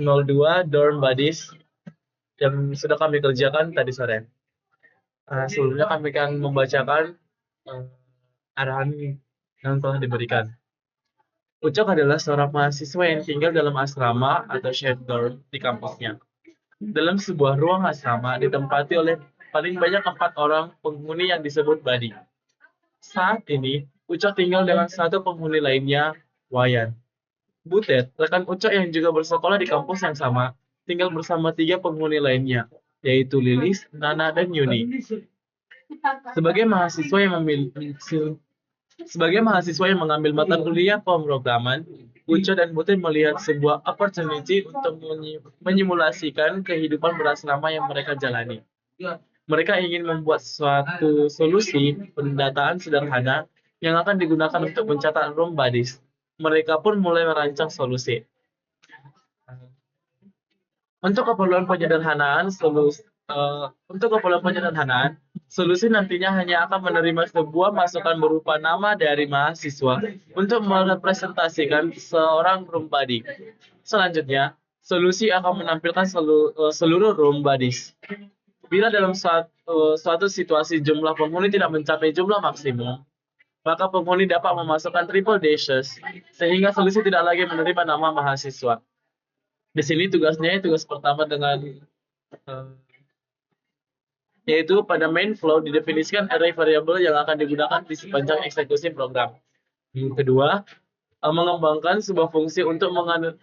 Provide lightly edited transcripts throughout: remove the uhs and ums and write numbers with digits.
02 dorm buddies yang sudah kami kerjakan tadi sore. Sebelumnya kami akan membacakan arahan yang telah diberikan. Ucok adalah seorang mahasiswa yang tinggal dalam asrama atau shared dorm di kampusnya. Dalam sebuah ruang asrama ditempati oleh paling banyak 4 orang penghuni yang disebut buddy. Saat ini, Ucok tinggal dengan satu penghuni lainnya, Wayan. Butet, rekan Ucok yang juga bersekolah di kampus yang sama, tinggal bersama 3 penghuni lainnya, yaitu Lilis, Nana, dan Yuni. Sebagai mahasiswa yang mengambil mata kuliah pemrograman, Ucok dan Butet melihat sebuah opportunity untuk menyimulasikan kehidupan berasrama yang mereka jalani. Mereka ingin membuat suatu solusi pendataan sederhana yang akan digunakan untuk mencatat room buddies. Mereka pun mulai merancang solusi. Untuk keperluan penyederhanaan, solusi nantinya hanya akan menerima sebuah masukan berupa nama dari mahasiswa untuk merepresentasikan seorang room buddy. Selanjutnya, solusi akan menampilkan seluruh room buddies. Bila dalam suatu situasi jumlah penghuni tidak mencapai jumlah maksimum, maka penghuni dapat memasukkan triple dashes sehingga solusi tidak lagi menerima nama mahasiswa. Di sini tugas pertama yaitu pada main flow didefinisikan array variabel yang akan digunakan di sepanjang eksekusi program. Yang kedua, mengembangkan sebuah fungsi untuk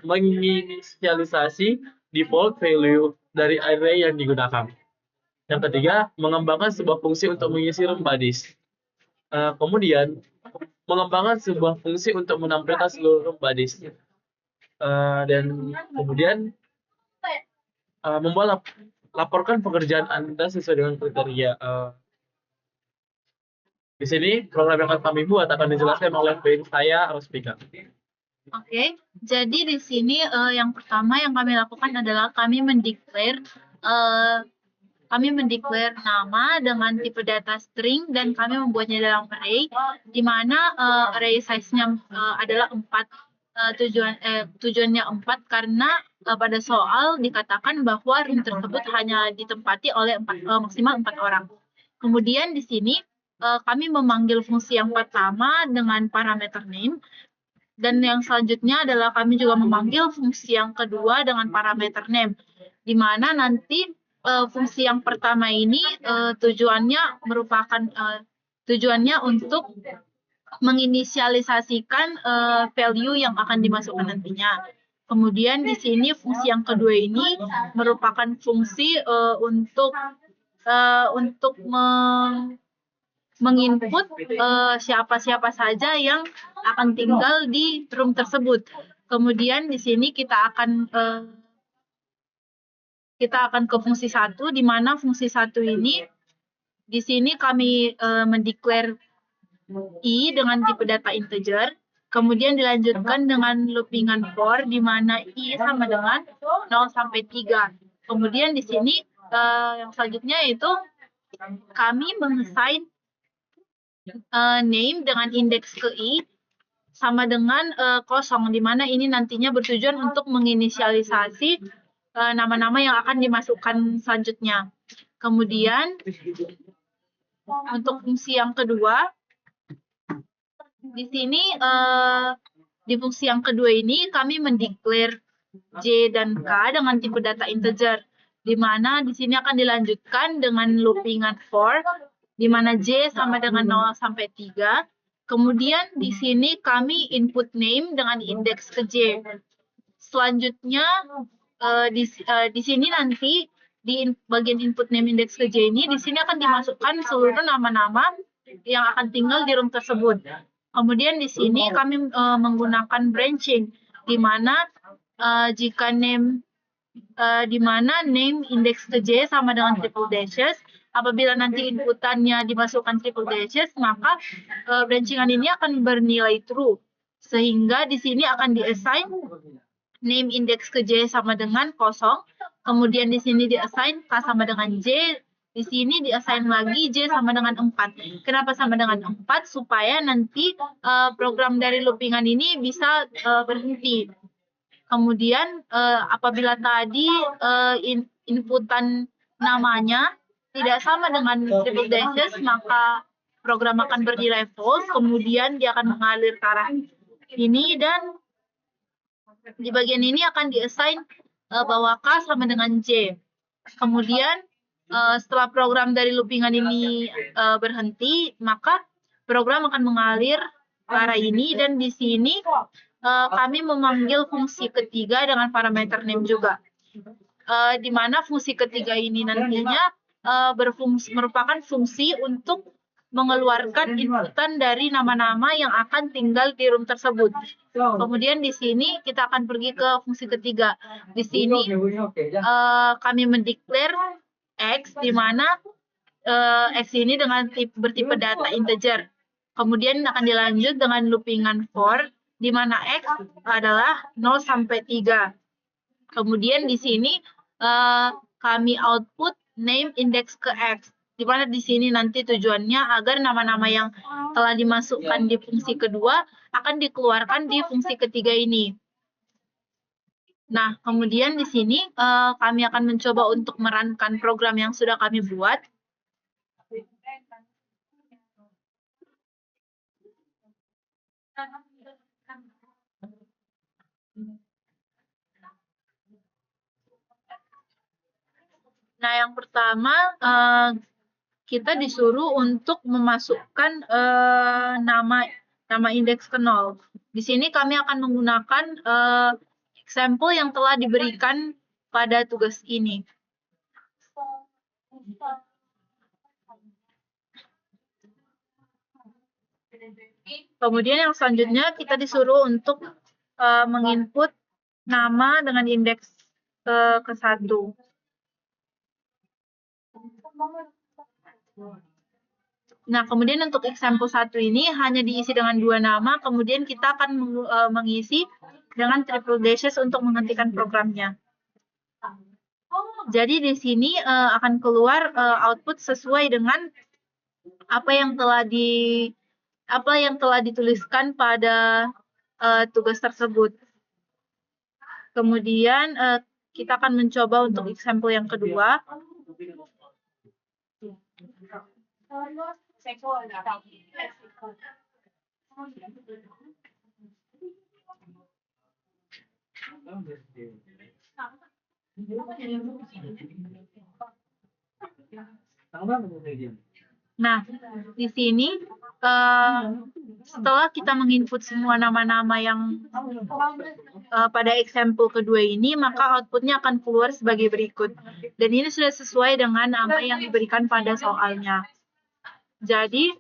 menginisialisasi default value dari array yang digunakan. Yang ketiga, mengembangkan sebuah fungsi untuk mengisi room buddies. Kemudian, mengembangkan sebuah fungsi untuk menampilkan seluruh room buddies. Dan kemudian, laporkan pekerjaan Anda sesuai dengan kriteria. Di sini, program yang akan kami buat akan dijelaskan oleh saya, Rospika. Oke, jadi di sini yang pertama yang kami lakukan adalah kami mendeklar nama dengan tipe data string dan kami membuatnya dalam array, di mana array size-nya adalah 4. Tujuannya 4 karena pada soal dikatakan bahwa room tersebut hanya ditempati oleh maksimal 4 orang. Kemudian di sini kami memanggil fungsi yang pertama dengan parameter name, dan yang selanjutnya adalah kami juga memanggil fungsi yang kedua dengan parameter name, di mana nanti fungsi yang pertama ini tujuannya untuk menginisialisasikan value yang akan dimasukkan nantinya. Kemudian di sini fungsi yang kedua ini merupakan fungsi untuk menginput siapa-siapa saja yang akan tinggal di room tersebut. Kemudian di sini kita akan ke fungsi 1, di mana fungsi 1 ini di sini kami mendeklar i dengan tipe data integer, kemudian dilanjutkan dengan loopingan for, di mana i sama dengan 0 sampai 3. Kemudian di sini yang selanjutnya yaitu kami mengassign name dengan indeks ke i sama dengan 0, di mana ini nantinya bertujuan untuk menginisialisasi nama-nama yang akan dimasukkan selanjutnya. Kemudian untuk fungsi yang kedua, di sini di fungsi yang kedua ini kami mendeklar j dan k dengan tipe data integer, di mana di sini akan dilanjutkan dengan loopingan for, di mana j sama dengan 0 sampai 3. Kemudian di sini kami input name dengan indeks ke j. Selanjutnya di sini nanti di bagian input name indeks ke j ini, di sini akan dimasukkan seluruh nama-nama yang akan tinggal di room tersebut. Kemudian di sini kami menggunakan branching, di mana jika name indeks ke j sama dengan triple dashes, apabila nanti inputannya dimasukkan triple dashes, maka branchingan ini akan bernilai true, sehingga di sini akan diassign name indeks ke j sama dengan 0, kemudian di sini diassign k sama dengan j, di sini diassign lagi j sama dengan 4. Kenapa sama dengan 4? Supaya nanti program dari loopingan ini bisa berhenti. Kemudian apabila tadi inputan namanya tidak sama dengan triple dashes, maka program akan bernilai false, kemudian dia akan mengalir ke arah ini, dan di bagian ini akan di-assign bahwa K sama dengan J. Kemudian setelah program dari loopingan ini berhenti, maka program akan mengalir ke arah ini, dan di sini kami memanggil fungsi ketiga dengan parameter name juga. Di mana fungsi ketiga ini nantinya merupakan fungsi untuk mengeluarkan inputan dari nama-nama yang akan tinggal di room tersebut. Kemudian di sini kita akan pergi ke fungsi ketiga. Di sini kami mendeklar X, di mana X ini dengan bertipe data integer. Kemudian akan dilanjut dengan loopingan for, di mana X adalah 0 sampai 3. Kemudian di sini kami output name index ke X, di mana di sini nanti tujuannya agar nama-nama yang telah dimasukkan di fungsi kedua akan dikeluarkan di fungsi ketiga ini. Nah, kemudian di sini kami akan mencoba untuk merankan program yang sudah kami buat. Nah, yang pertama kita disuruh untuk memasukkan nama indeks ke 0. Di sini kami akan menggunakan sampel yang telah diberikan pada tugas ini. Kemudian yang selanjutnya kita disuruh untuk menginput nama dengan indeks ke 1. Nah, kemudian untuk example 1 ini hanya diisi dengan 2 nama, kemudian kita akan mengisi dengan triple dashes untuk menghentikan programnya. Jadi di sini akan keluar output sesuai dengan apa yang telah dituliskan pada tugas tersebut. Kemudian kita akan mencoba untuk example yang kedua. Nah, di sini setelah kita menginput semua nama-nama yang pada example kedua ini, maka outputnya akan keluar sebagai berikut. Dan ini sudah sesuai dengan apa yang diberikan pada soalnya. Jadi,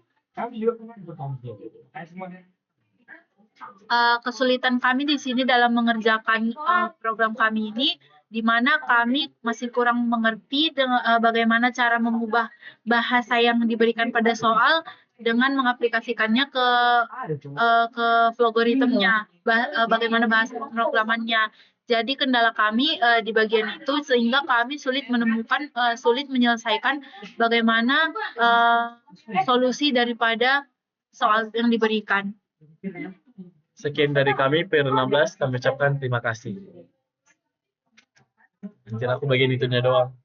kesulitan kami di sini dalam mengerjakan program kami ini, di mana kami masih kurang mengerti bagaimana cara mengubah bahasa yang diberikan pada soal dengan mengaplikasikannya ke logaritmnya, bagaimana bahasa pemrogramannya. Jadi kendala kami di bagian itu, sehingga kami sulit menyelesaikan bagaimana solusi daripada soal yang diberikan. Sekian dari kami, PR16, kami ucapkan terima kasih. Anjir, aku bagian itunya doang.